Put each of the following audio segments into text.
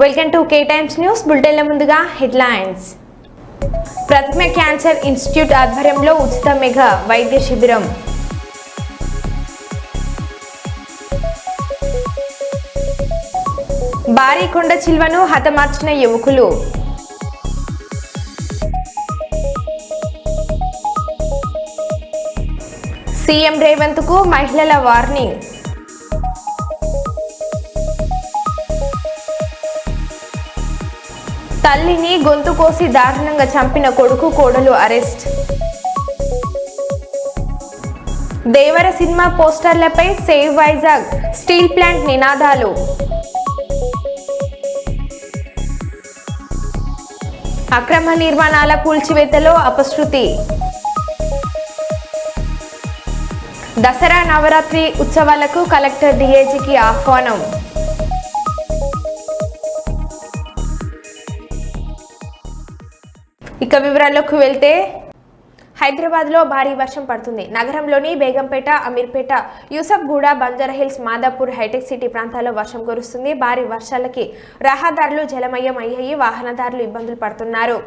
Welcome to K times news బులెటిన్ల ముందుగా headlines. ప్రతిమ cancer institute ఆధ్వర్యంలో ఉచిత మెగా వైద్య శిబిరం. భారీ కొండ చిల్వను హతమార్చిన యువకులు. సీఎం రేవంత్ కు మహిళల వార్నింగ్. తల్లిని గొంతు కోసి దారుణంగా చంపిన కొడుకు కోడలు అరెస్ట్. దేవర సినిమా పోస్టర్లపై సేవ్ వైజాగ్ స్టీల్ ప్లాంట్ నినాదాలు. అక్రమ నిర్మాణాల కూల్చివేతలో అపశృతి. దసరా నవరాత్రి ఉత్సవాలకు కలెక్టర్ డిఐజీకి ఆహ్వానం. ఇక వివరాల్లోకి వెళ్తే హైదరాబాద్లో భారీ వర్షం పడుతుంది. నగరంలోని బేగంపేట, అమీర్పేట, యూసఫ్గూడ, బంజారాహిల్స్, మాదాపూర్, హైటెక్ సిటీ ప్రాంతాల్లో వర్షం కురుస్తుంది. భారీ వర్షాలకి రహదారులు జలమయం అయ్యాయి. వాహనదారులు ఇబ్బందులు పడుతున్నారు.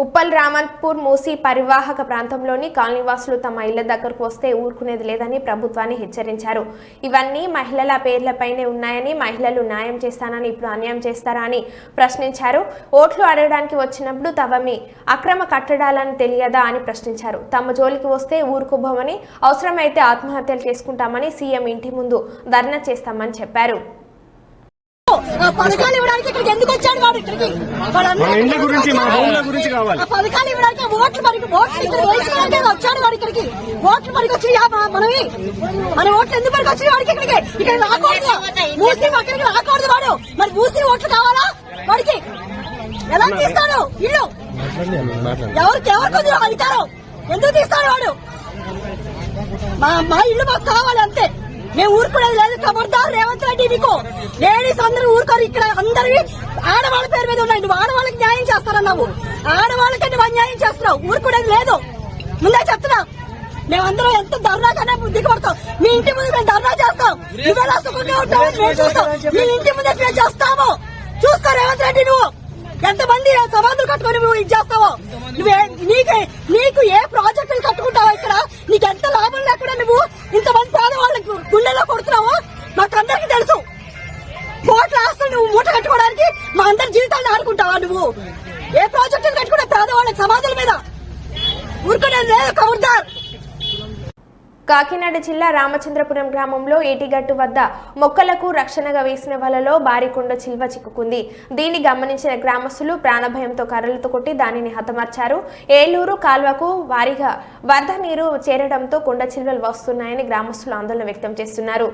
ఉప్పల్ రామంత్పూర్ మూసీ పరివాహక ప్రాంతంలోని కాలనీవాసులు తమ ఇళ్ల దగ్గరకు వస్తే ఊరుకునేది లేదని ప్రభుత్వాన్ని హెచ్చరించారు. ఇవన్నీ మహిళల పేర్లపైనే ఉన్నాయని, మహిళలు న్యాయం చేస్తానని ఇప్పుడు అన్యాయం చేస్తారా అని ప్రశ్నించారు. ఓట్లు అడగడానికి వచ్చినప్పుడు తమమి అక్రమ కట్టడాలని తెలియదా అని ప్రశ్నించారు. తమ జోలికి వస్తే ఊరుకోబోమని, అవసరమైతే ఆత్మహత్యలు చేసుకుంటామని, సీఎం ఇంటి ముందు ధర్నా చేస్తామని చెప్పారు. పథకాలు ఇవ్వడానికి ఇక్కడికి ఎందుకు వచ్చాడు వాడు? ఇక్కడికి పథకాలు ఇవ్వడానికి ఓట్లు వచ్చాడు వాడు. ఇక్కడికి ఓట్లు మనకి వచ్చి మనవి మన ఓట్లు ఎందుకు మనకి వచ్చి వాడికి ఇక్కడికి ఇక్కడ రాకూడదు. మూసి అక్కడికి రాకూడదు వాడు. మరి మూసి ఓట్లు కావాలా వాడికి? ఎలా తీస్తాడు ఇల్లు? ఎవరికి అధికారం ఎందుకు తీస్తాడు వాడు? మా ఇల్లు మాకు కావాలి అంతే. మేము ఊరుకునేది లేదు. ఖబర్దార్ రేవంత్ రెడ్డి, మీకు లేడీస్ అందరూ ఊరుకోరు. ఇక్కడ అందరివి ఆడవాళ్ళ పేరు మీద ఉన్నాయి. నువ్వు ఆడవాళ్ళకి న్యాయం చేస్తారన్నావు. ఆడవాళ్ళకి నువ్వు అన్యాయం చేస్తున్నావు. ఊరుకునేది లేదు. ముందే చెప్తున్నా, మేమందరం ఎంత ధర్నా కన్నా దిగబడతాం. మీ ఇంటి ముందు మేము ధర్నా చేస్తాం. నువ్వెలా సుఖంగా ఉంటావు మేము చూస్తాం. మీ ఇంటి ముందే మేము చేస్తాము. చూసుకో రేవంత్ రెడ్డి, నువ్వు ఎంతమంది సమాధులు కట్టుకొని నువ్వు ఇది చేస్తావో. నీకు ఏ ప్రాజెక్టులు కట్టుకుంటావో ఇక్కడ నీకు ఎంత లాభం లేకుండా నువ్వు ఇంతమంది పేదవాళ్ళకి గుండెల్లో కొడుతున్నావో మాకందరికి తెలుసు. కోట్ల ఆస్తులు నువ్వు మూట కట్టుకోవడానికి మా అందరి జీవితాలను ఆడుకుంటావా? నువ్వు ఏ ప్రాజెక్టులు కట్టుకున్నా పేదవాళ్ళకి సమాధుల మీద ఊరుకునేది లేదు. ఖబర్దార్. కాకినాడ జిల్లా రామచంద్రపురం గ్రామంలో ఏటిగట్టు వద్ద మొక్కలకు రక్షణగా వేసిన వలలో భారీ కొండ చిల్వ చిక్కుకుంది. దీన్ని గమనించిన గ్రామస్తులు ప్రాణభయంతో కర్రలతో కొట్టి దానిని హతమార్చారు. ఏలూరు కాల్వకు వారీగా వరద నీరు చేరడంతో కొండ చిల్వలు వస్తున్నాయని గ్రామస్తులు ఆందోళన వ్యక్తం చేస్తున్నారు.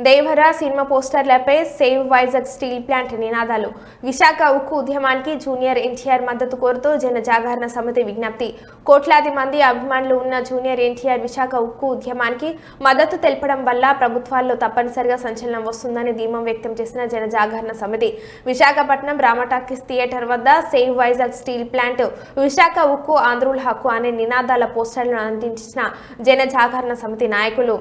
దేవర సినిమా పోస్టర్లపై సేవ్ వైజాగ్ స్టీల్ ప్లాంట్ నినాదాలు. విశాఖ ఉక్కు ఉద్యమానికి జూనియర్ ఎన్టీఆర్ మద్దతు కోరుతూ జన జాగరణ సమితి విజ్ఞప్తి. కోట్లాది మంది అభిమానులు ఉన్న జూనియర్ ఎన్టీఆర్ విశాఖ ఉక్కు ఉద్యమానికి మద్దతు తెలపడం వల్ల ప్రభుత్వాల్లో తప్పనిసరిగా సంచలనం వస్తుందని ధీమం వ్యక్తం చేసిన జన జాగరణ సమితి. విశాఖపట్నం రామటాకీస్ థియేటర్ వద్ద save Vizag steel plant, Visakha ఉక్కు ఆంధ్రుల హక్కు అనే నినాదాల పోస్టర్లను అందించిన జన జాగరణ సమితి నాయకులు.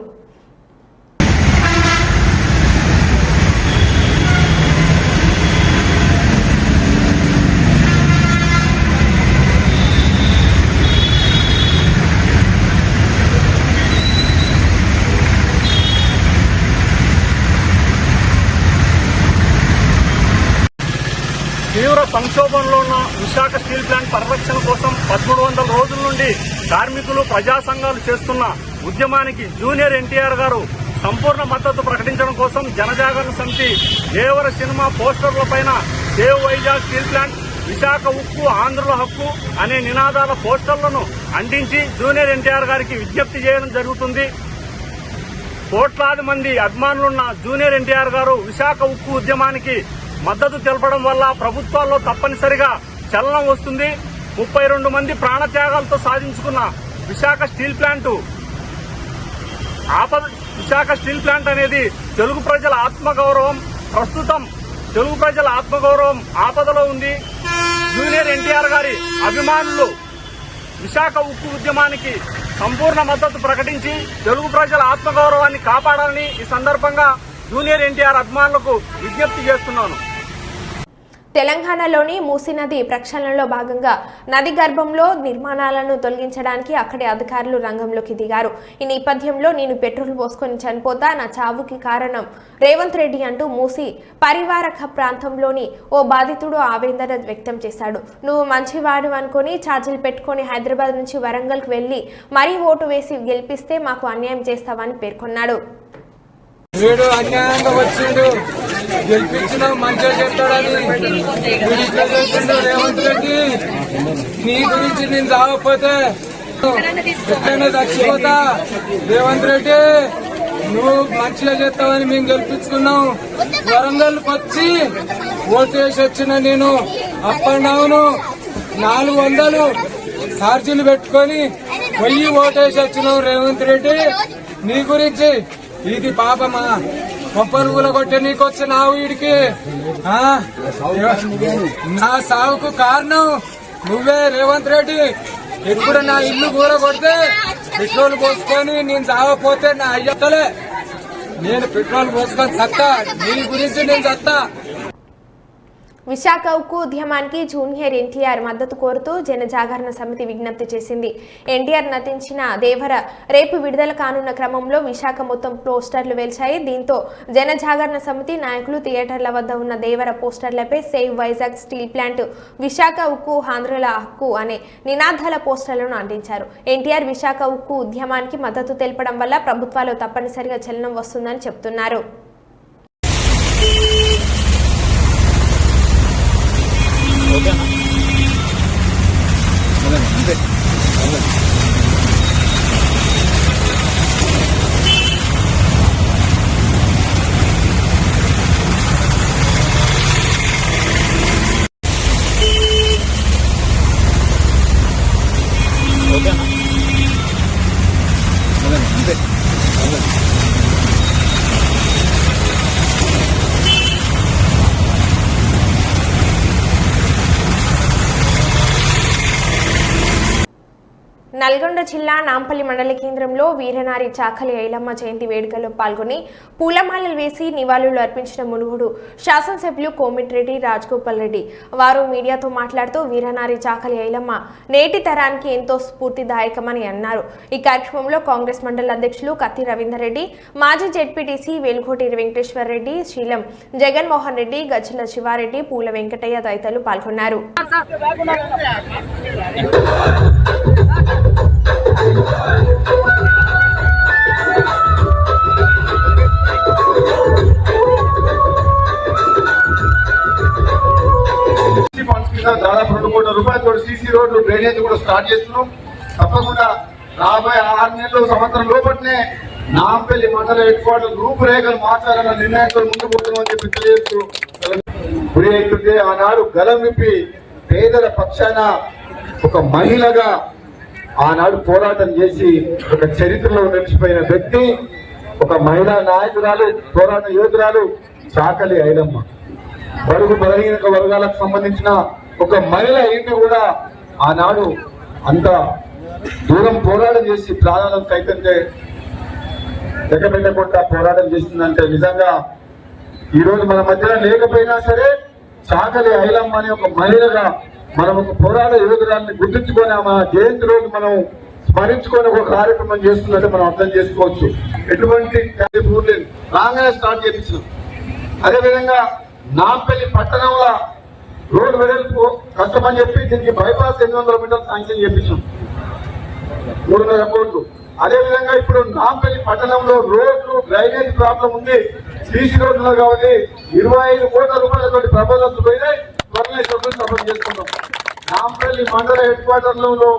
తీవ్ర సంక్షోభంలో ఉన్న విశాఖ స్టీల్ ప్లాంట్ పరిరక్షణ కోసం 1300 రోజుల నుండి కార్మికులు ప్రజా సంఘాలు చేస్తున్న ఉద్యమానికి జూనియర్ ఎన్టీఆర్ గారు సంపూర్ణ మద్దతు ప్రకటించడం కోసం జనజాగరణ సమితి దేవర సినిమా పోస్టర్ల పైన save Vizag steel plant, Visakha ఉక్కు ఆంధ్రుల హక్కు అనే నినాదాల పోస్టర్లను అంటించి జూనియర్ ఎన్టీఆర్ గారికి విజ్ఞప్తి చేయడం జరుగుతుంది. కోట్లాది మంది అభిమానులున్న జూనియర్ ఎన్టీఆర్ గారు విశాఖ ఉక్కు ఉద్యమానికి మద్దతు తెలపడం వల్ల ప్రభుత్వాల్లో తప్పనిసరిగా చలనం వస్తుంది. 32 మంది ప్రాణత్యాగాలతో సాధించుకున్న విశాఖ స్టీల్ ప్లాంట్ అనేది తెలుగు ప్రజల ఆత్మగౌరవం. ప్రస్తుతం తెలుగు ప్రజల ఆత్మగౌరవం ఆపదలో ఉంది. జూనియర్ ఎన్టీఆర్ గారి అభిమానులు విశాఖ ఉక్కు ఉద్యమానికి సంపూర్ణ మద్దతు ప్రకటించి తెలుగు ప్రజల ఆత్మగౌరవాన్ని కాపాడాలని ఈ సందర్భంగా జూనియర్ ఎన్టీఆర్ అభిమానులకు విజ్ఞప్తి చేస్తున్నాను. తెలంగాణలోని మూసీ నది ప్రక్షాళనలో భాగంగా నది గర్భంలో నిర్మాణాలను తొలగించడానికి అక్కడి అధికారులు రంగంలోకి దిగారు. ఈ నేపథ్యంలో నేను పెట్రోల్ పోసుకొని చనిపోతా, నా చావుకి కారణం రేవంత్ రెడ్డి అంటూ మూసీ పరివారక ప్రాంతంలోని ఓ బాధితుడు ఆవేదన వ్యక్తం చేశాడు. నువ్వు మంచివాడు అనుకుని ఛార్జీలు పెట్టుకుని హైదరాబాద్ నుంచి వరంగల్కి వెళ్లి మరీ ఓటు వేసి గెలిపిస్తే మాకు అన్యాయం చేస్తావని పేర్కొన్నాడు. వీడు అన్యాయంగా వచ్చిండు, గెలిపించిన మంచిగా చెప్తాడని చెప్పిండు రేవంత్ రెడ్డి. నీ గురించి నేను చావకపోతే ఎక్కడైనా చచ్చిపోతా. రేవంత్ రెడ్డి నువ్వు మంచిగా చేస్తావని మేము గెలిపించుకున్నాం. వరంగల్కి వచ్చి ఓటేసి వచ్చిన నేను అప్ అండ్ డౌన్ 400 ఛార్జీలు పెట్టుకొని పోయి ఓటేసి వచ్చినావు రేవంత్ రెడ్డి. నీ గురించి ఇది పాపమా, కొబ్బరుగుల కొట్టే నీకు వచ్చినావు వీడికి. నా సావుకు కారణం నువ్వే రేవంత్ రెడ్డి. ఎప్పుడు నా ఇల్లు కూర కొడితే పెట్రోల్ పోసుకొని నేను చావపోతే నా అయ్యతలే, నేను పెట్రోల్ పోసుకొని చత్తా. నీ గురించి నేను చత్తా. విశాఖ ఉక్కు ఉద్యమానికి జూనియర్ ఎన్టీఆర్ మద్దతు కోరుతూ జన జాగరణ సమితి విజ్ఞప్తి చేసింది. ఎన్టీఆర్ నటించిన దేవర రేపు విడుదల కానున్న క్రమంలో విశాఖ మొత్తం పోస్టర్లు వెలిచాయి. దీంతో జన జాగరణ సమితి నాయకులు థియేటర్ల వద్ద ఉన్న దేవర పోస్టర్లపై save Vizag steel plant, Visakha ఉక్కు ఆంధ్రుల హక్కు అనే నినాదాల పోస్టర్లను అంటించారు. ఎన్టీఆర్ విశాఖ ఉక్కు ఉద్యమానికి మద్దతు తెలపడం వల్ల ప్రభుత్వాలు తప్పనిసరిగా చలనం వస్తుందని చెబుతున్నారు. నల్గొండ జిల్లా నాంపల్లి మండల కేంద్రంలో వీరనారి చాకలి ఐలమ్మ జయంతి వేడుకల్లో పాల్గొని పూలమాలలు వేసి నివాళులు అర్పించిన మునుగోడు శాసనసభ్యులు కోమిటిరెడ్డి రాజగోపాల్ రెడ్డి. వారు మీడియాతో మాట్లాడుతూ వీరనారి చాకలి ఐలమ్మ నేటి తరానికి ఎంతో స్ఫూర్తిదాయకమని అన్నారు. ఈ కార్యక్రమంలో కాంగ్రెస్ మండల అధ్యక్షులు కత్తి రవీందర్ రెడ్డి, మాజీ జెడ్పీటీసీ వెలుగోటి వెంకటేశ్వర్ రెడ్డి, శీలం జగన్మోహన్ రెడ్డి, గజ్జల శివారెడ్డి, పూల వెంకటయ్య తదితరులు పాల్గొన్నారు. దాదాపు 2 కోట్ల రూపాయలతో సీసీ రోడ్లు, డ్రైనేజ్ కూడా స్టార్ట్ చేస్తున్నాం. తప్పకుండా రాబోయే 6 నెలలు, సంవత్సరం లోపలనే నాంపల్లి మండల హెడ్ క్వార్టర్ రూపురేఖలు మార్చాలన్న నిర్ణయంతో ముందుకు పోతున్నామని చెప్పి తెలియజేస్తూ గురి అవుతుంటే ఆనాడు గలం విప్పి పేదల పక్షాన ఒక మహిళగా ఆనాడు పోరాటం చేసి ఒక చరిత్రలో నిలిచిపోయిన వ్యక్తి, ఒక మహిళా నాయకురాలు, పోరాట యోధురాలు చాకలి ఐలమ్మ. బడుగు బలహీన వర్గాలకు సంబంధించిన ఒక మహిళ ఏంటి కూడా ఆనాడు అంత దూరం పోరాటం చేసి ప్రాణాలను సైతం లెక్కపెట్టకుండా పోరాటం చేస్తుందంటే నిజంగా ఈ రోజు మన మధ్యలో లేకపోయినా సరే చాకలి ఐలమ్మ అనే ఒక మహిళగా మనం ఒక పోరాట యోధురాన్ని గుర్తించుకొని మన జయంతి రోజు మనం స్మరించుకొని ఒక కార్యక్రమం చేస్తున్నట్టే మనం అర్థం చేసుకోవచ్చు. ఎటువంటి రాగానే స్టార్ట్ చేయించినాం. అదేవిధంగా నాంపల్లి పట్టణంలో రోడ్డు వెడల్పు కష్టమని చెప్పి దీనికి బైపాస్ 800 మీటర్లు శాంక్షన్ చేయించాం, 300 కోట్లు. అదేవిధంగా ఇప్పుడు నాంపల్లి పట్టణంలో రోడ్లు డ్రైనేజ్ ప్రాబ్లం ఉంది, సీసీ రోడ్లు కాబట్టి 25 కోట్ల రూపాయలతో ప్రపోజల్స్ పోయినాయి. త్వరలో సభలు చేసుకున్నాం. నాంపల్లి మండల హెడ్ క్వార్టర్లలో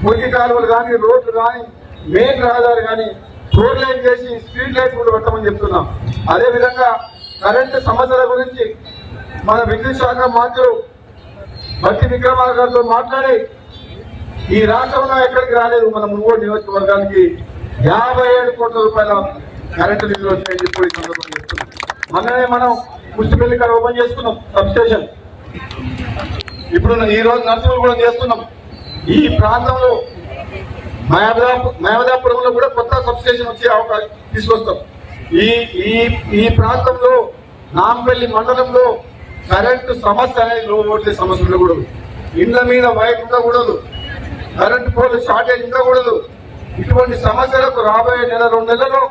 మురికి కాలువలు కానీ, రోడ్లు కానీ, మెయిన్ రహదారి కానీ రోడ్ లైన్ చేసి స్ట్రీట్ లైట్స్ కూడా పెట్టమని చెప్తున్నాం. అదేవిధంగా కరెంటు సమస్యల గురించి మన విద్యుత్ శాఖ మంత్రులు భట్టి విక్రమార్క గారితో మాట్లాడి ఈ రాష్ట్రంలో ఎక్కడికి రాలేదు మన మునుగోడు నియోజకవర్గానికి 57 కోట్ల రూపాయల కరెంటు నిధులు వచ్చాయని చెప్పి ఈ సందర్భంగా చెప్తున్నాం. మొన్ననే మనం పుష్టిపల్లి కాడ ఓపెన్ చేసుకున్నాం సబ్ స్టేషన్. ఇప్పుడు ఈ రోజు నర్సులు కూడా చేస్తున్నాం. ఈ ప్రాంతంలో మహమదాపురంలో కూడా కొత్త సబ్ స్టేషన్ వచ్చే అవకాశం తీసుకొస్తాం. ఈ ప్రాంతంలో నాంపల్లి మండలంలో కరెంటు సమస్య అనేది లో వోల్టేజ్ సమస్య ఉండకూడదు, ఇండ్ల మీద వైట్ ఉండకూడదు, కరెంటు పోల్ షార్టేజ్ ఉండకూడదు. ఇటువంటి సమస్యలకు రాబోయే నెల 2 నెలల్లో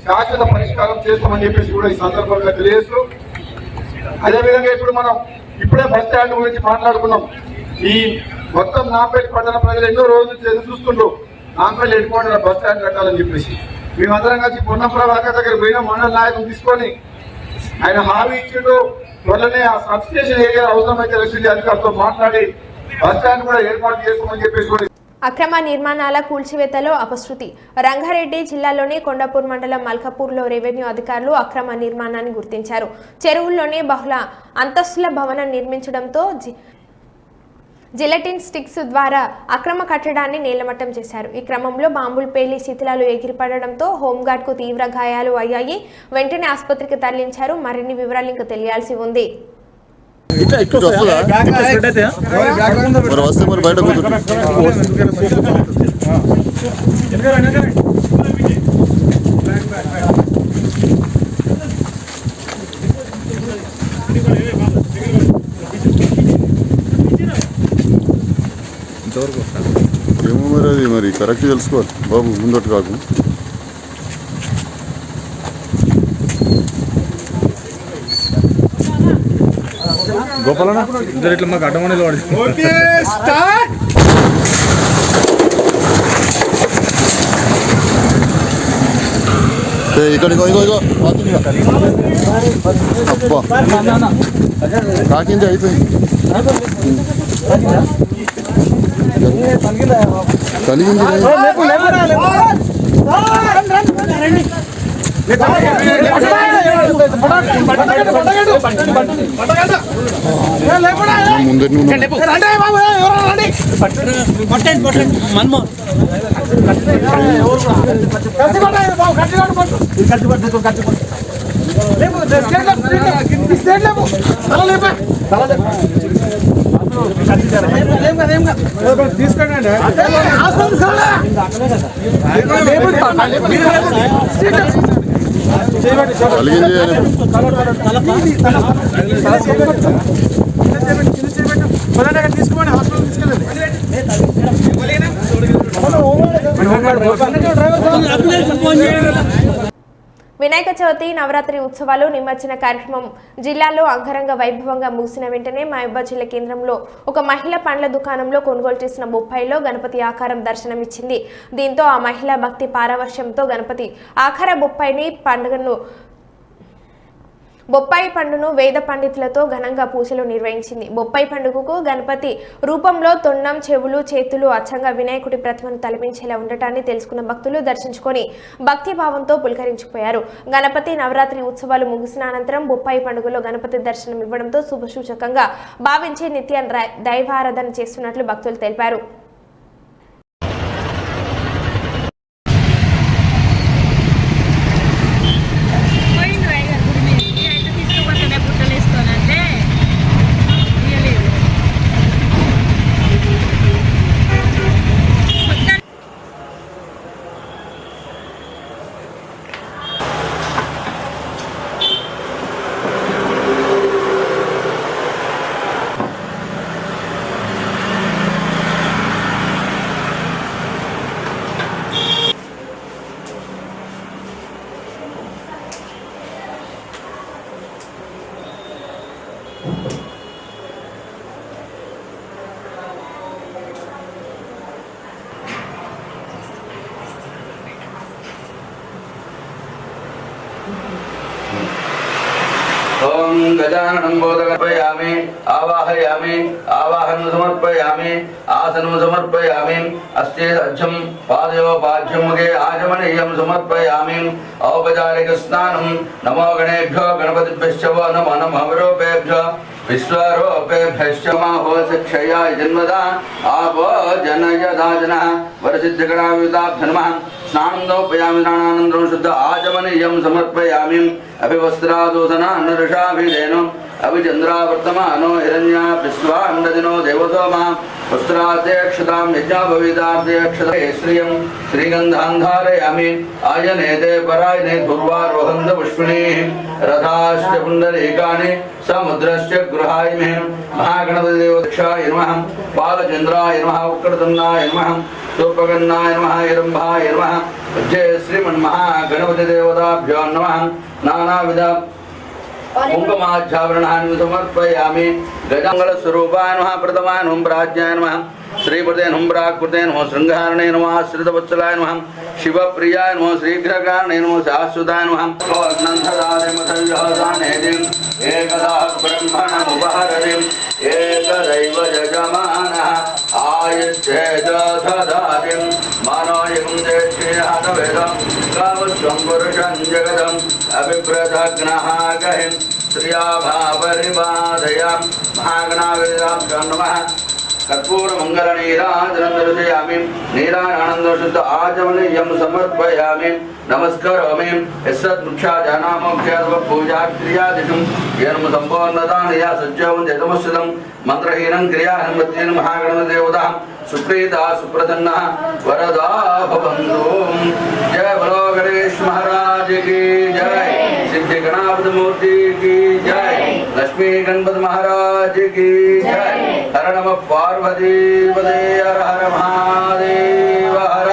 శాశ్వత పరిష్కారం చేస్తామని చెప్పేసి కూడా ఈ సందర్భంగా తెలియజేస్తూ, అదేవిధంగా ఇప్పుడు మనం ఇప్పుడే బస్ స్టాండ్ గురించి మాట్లాడుకున్నాం. ఈ మొత్తం నాంపల్లి పట్టణ ప్రజలు ఎన్నో రోజులు ఎదురు చూస్తుండ్రు Nampally head quarter bus stand కట్టాలని చెప్పేసి. మేమందరం కలిసి పొన్నం ప్రభాకర్ దగ్గర పోయిన మండల నాయకులు తీసుకొని ఆయన హామీ ఇచ్చిండు. త్వరలోనే ఆ సబ్ స్టేషన్ ఏరియా అవసరమైతే రెసిడెంట్ అధికారులతో మాట్లాడి బస్ స్టాండ్ కూడా ఏర్పాటు చేసుకోమని చెప్పేసి. అక్రమ నిర్మాణాల కూల్చివేతలో అపశృతి. రంగారెడ్డి జిల్లాలోని కొండాపూర్ మండలం మల్కాపూర్లో రెవెన్యూ అధికారులు అక్రమ నిర్మాణాన్ని గుర్తించారు. చెరువుల్లోనే బహుళ అంతస్తుల భవనం నిర్మించడంతో జిలెటిన్ స్టిక్స్ ద్వారా అక్రమ కట్టడాన్ని నేలమట్టం చేశారు. ఈ క్రమంలో బాంబులు పేలి శిథిలాలు ఎగిరిపడడంతో హోంగార్డ్కు తీవ్ర గాయాలు అయ్యాయి. వెంటనే ఆసుపత్రికి తరలించారు. మరిన్ని వివరాలు ఇంకా తెలియాల్సి ఉంది. ఏమో మరి అది మరి కరెక్ట్ తెలుసుకోవాలి బాబు, ముందట్టు కాకు. గోపాలన్న ఇద్దరు ఇట్లా మాకు అడ్డమణిలో వాడి ఇక్కడ అబ్బా కాకింది అయిపోయింది. కలిగింది ముందరి తీసుకోండి హాస్పిటల్ తీసుకెళ్ళండి. వినాయక చవితి నవరాత్రి ఉత్సవాలు నిమజ్జన కార్యక్రమం జిల్లాలో అంగరంగ వైభవంగా ముగిసిన వెంటనే మహబూబాబాద్ జిల్లా కేంద్రంలో ఒక మహిళ పండ్ల దుకాణంలో కొనుగోలు చేసిన బొప్పాయిలో గణపతి ఆకారం దర్శనమిచ్చింది. దీంతో ఆ మహిళ భక్తి పారవశ్యంతో గణపతి ఆకార బొప్పాయిని పండుగను బొప్పాయి పండును వేద పండితులతో ఘనంగా పూజలు నిర్వహించింది. బొప్పాయి పండుగకు గణపతి రూపంలో తొండం, చెవులు, చేతులు అచ్చంగా వినాయకుడి ప్రతిమను తలపించేలా ఉండటాన్ని తెలుసుకున్న భక్తులు దర్శించుకొని భక్తి భావంతో పులకరించిపోయారు. గణపతి నవరాత్రి ఉత్సవాలు ముగిసిన అనంతరం బొప్పాయి పండుగలో గణపతి దర్శనం ఇవ్వడంతో శుభసూచకంగా భావించి నిత్య దైవారాధన చేస్తున్నట్లు భక్తులు తెలిపారు. ओम गजाननं बोधकर्पयामि आवाहयामि आवाहनं समर्पयामि आसनं समर्पयामि अस्ते सज्जं पादयो पाद्यं मुखे आचमनीयं समर्पयामि औपचारिक स्नानं नमो गणेभ्यो गणपतिभ्यश्च नमो नमः विरूपेभ्यो विश्वरूपेभ्यश्च माहो शिक्षयाय जन्मदा आपो जनयदाजनः वरसिद्धगणायुताभ्यो नमः स्नानं नोपयामि स्नानानन्तरं शुद्ध आचमनीयं समर्पयामि अभिवस्त्रादोषणा नरषाभिधेनो अभिचन्द्रावर्तमानो हिरण्या विश्वान्नदिनो देवसोमा वस्त्राध्यक्षतां यज्ञाभविताध्यक्षते श्रियं श्रीगन्धान् धारयामि आयनेते परायणे पूर्वारोहन्त पुष्पिणीः रथाश्च पुण्डरीकानि समुद्रश्च गृहायिमे महागणपतिदेवदक्षाय नमः पालचन्द्राय नमः उक्कडदन्नाय नमः सूर्पगन्नाय नमः हिरम्भाय नमः जय श्रीमन्महागणपतिदेवताभ्यो नमः नानाविध कुङ्कुमाच्छाभरणानि समर्पयामि गजाङ्गलस्वरूपाय नमः प्रथमाय नमः प्राज्ञाय नमः श्रीपदे नमः प्राकृते नमः शृङ्गारणे नमः आश्रितवत्सलाय नमः शिवप्रियाय नमः श्रीघ्रकारणे नमः शाश्वताय नमः एकदा ब्रह्मणमुपहरतिम् एकदैव यजमानः आयुष्येदधातिं मनोयं देश्येहातवेदं कामस्वं पुरुषं जगदम् अभिप्रदग्नः गहिं श्रियाभापरिबाधयां महागणावेदाभ्यो नमः कर्पूरमङ्गलनीराजनं दर्शयामि नीराजनानन्दशुद्ध आचमनीयं समर्पयामि नमस्करोमि यस्सद्मुक्षाजानामोक्षात्मपूजाक्रियादिकं येन सम्पूर्णदानया सज्जं जतमस्सदं मन्त्रहीनं क्रियाहं मध्येन महागणपतिदेवता सुप्रीता सुप्रसन्नः वरदा भवन्तु। जय बोलो गणेश महाराज की जय, सिद्धि गणापति मूर्ति की जय, लक्ष्मी गणपति महाराज की जय। हर नमः पार्वती पदे हर हर महादेव हर।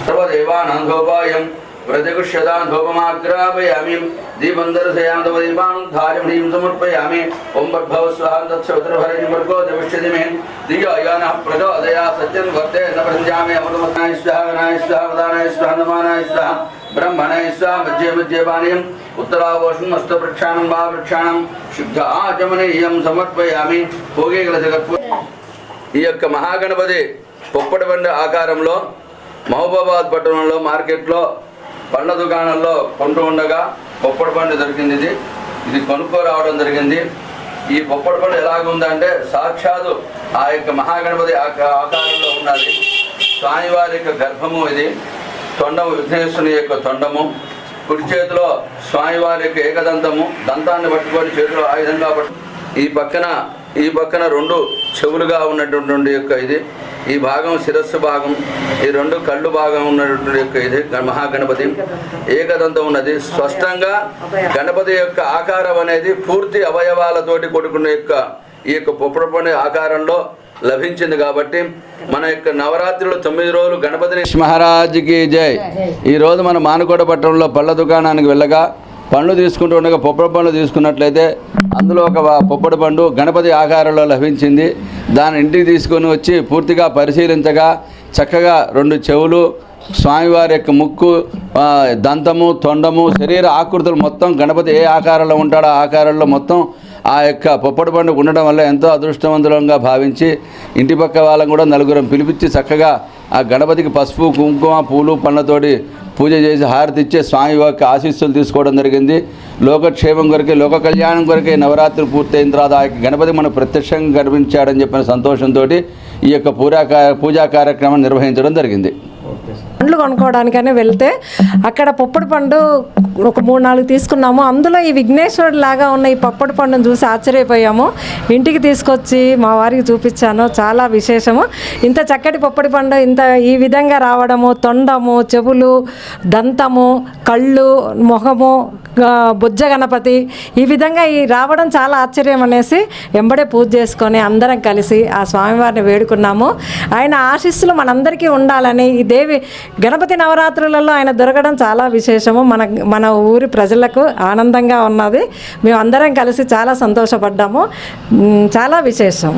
सर्वदेवानां धूपायं प्रतिगुष्यतां धूपमाग्रापयामि दीपं दर्शयामि तव दीपानुद्धारं समर्पयामि ओं भर्भव स्वाहा तत्सवितुर्भरेण भर्गो देवस्य धीमहि धियो यो नः प्रचोदयात् सत्यं वर्ते न प्रजामि अमृतमस्नाय स्वाहा गणाय स्वाहा वदानाय स्वाहा नमानाय स्वाहा ब्रह्मणाय स्वाहा मध्ये मध्ये पानीयम् उत्तरावोषणं हस्तप्रक्षालनं वा प्रक्षालनं शुद्ध आचमनीयं समर्पयामि भोगे कलशकर्पूर। ఈ యొక్క మహాగణపతి పొప్పటి బండి ఆకారంలో మహబూబాబాద్ పట్టణంలో మార్కెట్లో పండ్ల దుకాణంలో కొంటూ ఉండగా పొప్పటి పండు దొరికింది. ఇది కొనుక్కో రావడం జరిగింది. ఈ పొప్పటి పండు ఎలాగుందంటే సాక్షాత్తు ఆ యొక్క మహాగణపతి ఆకారంలో ఉన్నది. స్వామివారి యొక్క గర్భము ఇది, తొండము విఘ్నేశ్వరుని యొక్క తొండము, కుడి చేతిలో స్వామివారి యొక్క ఏకదంతము, దంతాన్ని పట్టుకొని చేతిలో ఆయుధంగా పట్టు ఈ పక్కన రెండు చెవులుగా ఉన్నటువంటి యొక్క ఇది, ఈ భాగం శిరస్సు భాగం, ఈ రెండు కళ్ళు భాగం ఉన్నటువంటి యొక్క ఇది మహాగణపతి ఏకదంతం ఉన్నది. స్పష్టంగా గణపతి యొక్క ఆకారం అనేది పూర్తి అవయవాలతోటి కూడుకున్న యొక్క ఈ యొక్క పొప్పటి ఆకారంలో లభించింది. కాబట్టి మన యొక్క నవరాత్రులు 9 రోజులు గణపతిని మహారాజుకి జై. ఈరోజు మన మానుకోట పట్టణంలో పళ్ళ దుకాణానికి వెళ్ళగా పండ్లు తీసుకుంటూ ఉండగా పొప్పడి పండ్లు తీసుకున్నట్లయితే అందులో ఒక పొప్పడి పండు గణపతి ఆకారంలో లభించింది. దాని ఇంటికి తీసుకొని వచ్చి పూర్తిగా పరిశీలించగా చక్కగా 2 చెవులు, స్వామివారి యొక్క ముక్కు, దంతము, తొండము, శరీర ఆకృతులు మొత్తం గణపతి ఏ ఆకారంలో ఉంటాడో ఆ ఆకారంలో మొత్తం ఆ యొక్క పొప్పడి పండుగ ఉండడం వల్ల ఎంతో అదృష్టవంతులంగా భావించి ఇంటి పక్క వాళ్ళని కూడా నలుగురం పిలిపించి చక్కగా ఆ గణపతికి పసుపు, కుంకుమ, పూలు, పండ్లతోటి పూజ చేసి హారతి ఇచ్చే స్వామి యొక్క ఆశీస్సులు తీసుకోవడం జరిగింది. లోకక్షేమం కొరకే, లోక కళ్యాణం కొరకే నవరాత్రి పూర్తయిన తర్వాత ఆ గణపతి మనకు ప్రత్యక్షంగా కనిపించాడని చెప్పిన సంతోషంతో ఈ యొక్క పూజా కార్యక్రమం నిర్వహించడం జరిగింది. పండ్లు కొనుక్కోవడానికనే వెళ్తే అక్కడ పొప్పడి పండు ఒక 3-4 తీసుకున్నాము. అందులో ఈ విఘ్నేశ్వరుడు లాగా ఉన్న ఈ పొప్పడి పండును చూసి ఆశ్చర్యపోయాము. ఇంటికి తీసుకొచ్చి మా వారికి చూపించాను. చాలా విశేషము. ఇంత చక్కటి పొప్పడి పండు ఇంత ఈ విధంగా రావడము, తొండము, చెవులు, దంతము, కళ్ళు, మొహము, బొజ్జ గణపతి ఈ విధంగా ఈ రావడం చాలా ఆశ్చర్యం అనేసి వెంబడే పూజ చేసుకొని అందరం కలిసి ఆ స్వామివారిని వేడుకున్నాము. ఆయన ఆశీస్సులు మనందరికీ ఉండాలని, ఈ దేవి గణపతి నవరాత్రులలో ఆయన దొరకడం చాలా విశేషము. మన ఊరి ప్రజలకు ఆనందంగా ఉన్నది. మేము అందరం కలిసి చాలా సంతోషపడ్డాము. చాలా విశేషం.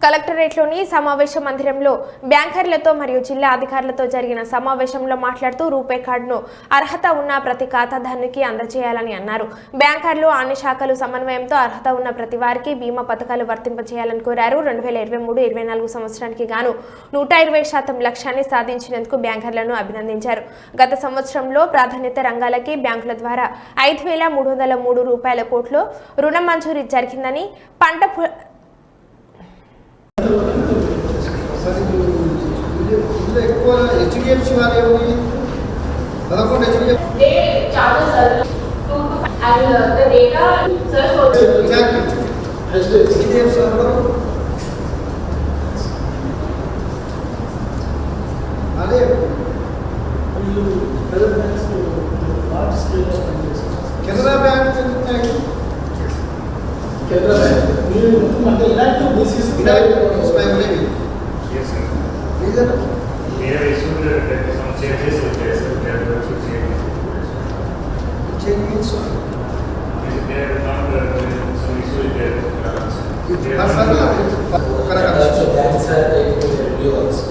కలెక్టరేట్లోని సమావేశ మందిరంలో బ్యాంకర్లతో మరియు జిల్లా అధికారులతో జరిగిన సమావేశంలో మాట్లాడుతూ రూపే కార్డును అర్హత ఉన్న ప్రతి ఖాతాదారునికి అందజేయాలని అన్నారు. బ్యాంకర్లు అన్ని శాఖలు సమన్వయంతో అర్హత ఉన్న ప్రతి వారికి బీమా పథకాలు వర్తింపజేయాలని కోరారు. 2023-24 సంవత్సరానికి గాను 120% లక్ష్యాన్ని సాధించినందుకు బ్యాంకర్లను అభినందించారు. గత సంవత్సరంలో ప్రాధాన్యత రంగాలకి బ్యాంకుల ద్వారా 5,303 రూపాయల కోట్లు రుణ మంజూరీ జరిగిందని, పంట HDFC वाले होगी Vodafone HDFC they charge us to and the data sir so exactly HDFC अरे कैनरा बैंक कितना है कैनरा बैंक मतलब इलाज दिस इज बैंक में yes sir रीजन मेरा इशू है some changes होते हैं सर क्या कर सकते हैं changes is there not some issue is there हर साल करा so that's a review also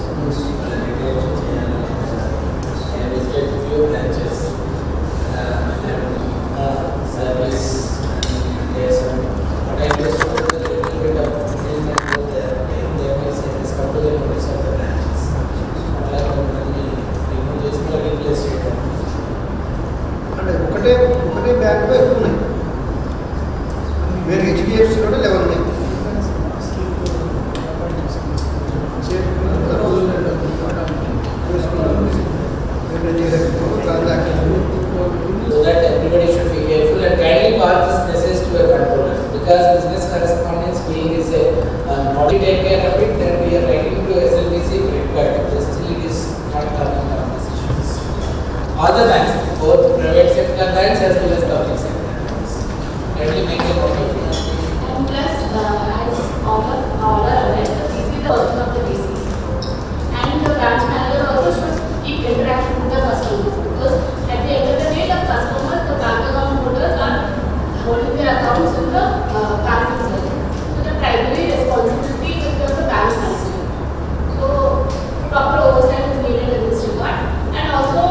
and is get review branches service yes sir but I just a little bit of ఒకటే bank లో ఎక్కువ ఉన్నాయి. వేరే HDFC లో 11 ఉన్నాయి. So that everybody should be careful and kindly pass this message to a controller because business correspondence being is a not to take care of it, then we are writing to SLBC if required. Still it is not coming down these issues. All the banks, both private sector banks as well as public sector banks, kindly make a note of it. and plus as all are aware this is the work of the BC and the branch manager also should keep interacting with the customers because at the end of the day the customers, the bank account holders are holding their accounts in the banking sector. So the primary responsibility is of the bank manager. So proper oversight is needed in this regard and also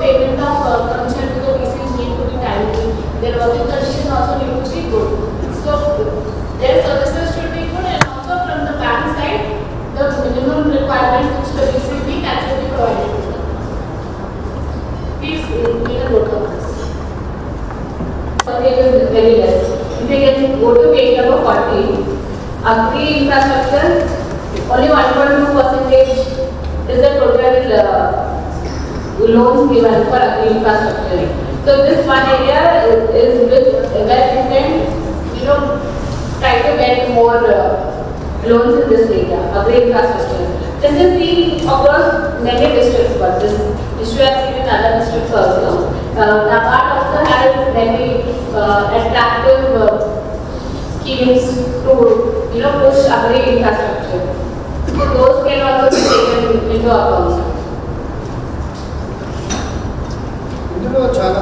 payment of commission to the BCs need to be timely. Their working conditions also need to be good. So their services should be good and also from the bank side the minimum requirements which the BC need that should be provided to them. Please make a note of this. Percentage is very less. If you can go to page number 40, agri infrastructure, only 1.2% is the total loans given for agri infrastructure. So this one area is with where we can, try to get more loans in this area, agri infrastructure. This is seen across many districts, but this issue has seen in other districts also. NABARD also has many attractive schemes to, push agri infrastructure. So those can also be taken into account. ఇందులో చాలా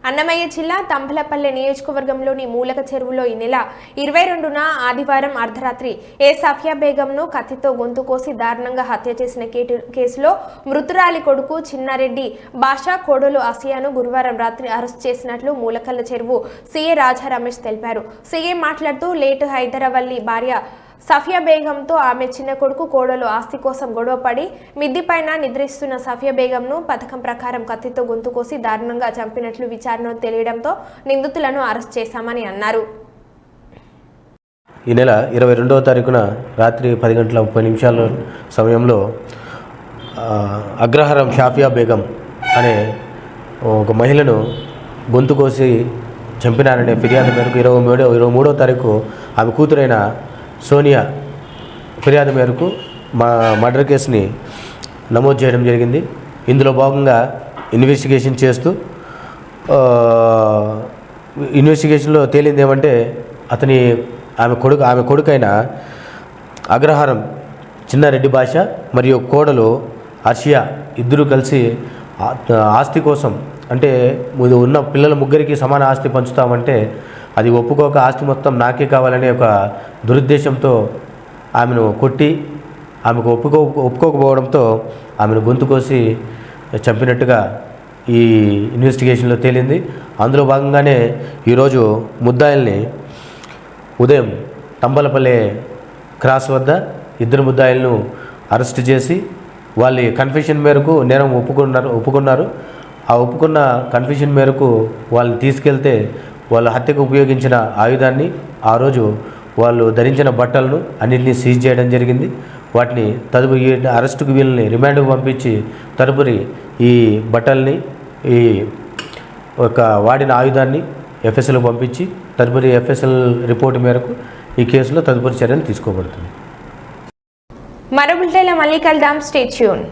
అన్నమయ్య జిల్లా తంపలపల్లె నియోజకవర్గంలోని మూలక చెరువులో ఈ నెల 22న ఆదివారం అర్ధరాత్రి సఫియా బేగంను కత్తితో గొంతు కోసి దారుణంగా హత్య చేసిన కేసులో మృతురాలి కొడుకు చిన్నారెడ్డి బాషా కోడలు ఆసియాను గురువారం రాత్రి అరెస్ట్ చేసినట్లు మూలకల్ల చెరువు సీఏ రాజా రమేష్ తెలిపారు. సీఏ మాట్లాడుతూ లేటు హైదరావల్లి భార్య సఫియా బేగంతో ఆమె చిన్న కొడుకు కోడలు ఆస్తి కోసం గొడవపడి మిద్దిపైన నిద్రిస్తున్న సఫియా బేగంను పథకం ప్రకారం కత్తితో గొంతు కోసి దారుణంగా చంపినట్లు విచారణలో తెలియడంతో నిందితులను అరెస్ట్ చేశామని అన్నారు. ఈ నెల 22వ తారీఖున రాత్రి 10:30 సమయంలో అగ్రహారం షాఫియా బేగం అనే ఒక మహిళను గొంతు కోసి చంపినారనే ఫిర్యాదు మేరకు 23వ తారీఖు ఆమె కూతురైన సోనియా ఫిర్యాదు మేరకు మర్డర్ కేసుని నమోదు చేయడం జరిగింది. ఇందులో భాగంగా ఇన్వెస్టిగేషన్లో తేలింది ఏమంటే ఆమె కొడుకైన అగ్రహారం చిన్నారెడ్డి భాష మరియు కోడలు అర్షియా ఇద్దరు కలిసి ఆస్తి కోసం, అంటే ఉన్న పిల్లల ముగ్గురికి సమాన ఆస్తి పంచుతామంటే అది ఒప్పుకోక ఆస్తి మొత్తం నాకే కావాలనే ఒక దురుద్దేశంతో ఆమెను కొట్టి ఆమెకు ఒప్పుకోకపోవడంతో ఆమెను గొంతు కోసి చంపినట్టుగా ఈ ఇన్వెస్టిగేషన్లో తేలింది. అందులో భాగంగానే ఈరోజు ముద్దాయిల్ని ఉదయం తంబలపల్లె క్రాస్ వద్ద ఇద్దరు ముద్దాయిలను అరెస్ట్ చేసి వాళ్ళ కన్ఫెషన్ మేరకు నేరం ఒప్పుకున్నారు. ఆ ఒప్పుకున్న కన్ఫెషన్ మేరకు వాళ్ళని తీసుకెళ్తే వాళ్ళ హత్యకు ఉపయోగించిన ఆయుధాన్ని, ఆ రోజు వాళ్ళు ధరించిన బట్టలను అన్నింటినీ సీజ్ చేయడం జరిగింది. వాటిని తదుపరి అరెస్టుకు వీళ్ళని రిమాండ్కు పంపించి తదుపరి ఈ బట్టల్ని ఈ ఒక వాడిన ఆయుధాన్ని ఎఫ్ఎస్ఎల్కు పంపించి తదుపరి ఎఫ్ఎస్ఎల్ రిపోర్టు మేరకు ఈ కేసులో తదుపరి చర్యలు తీసుకోబడుతుంది. మరో బులెటిన్లో మళ్ళీ కలుద్దాం. Stay tune.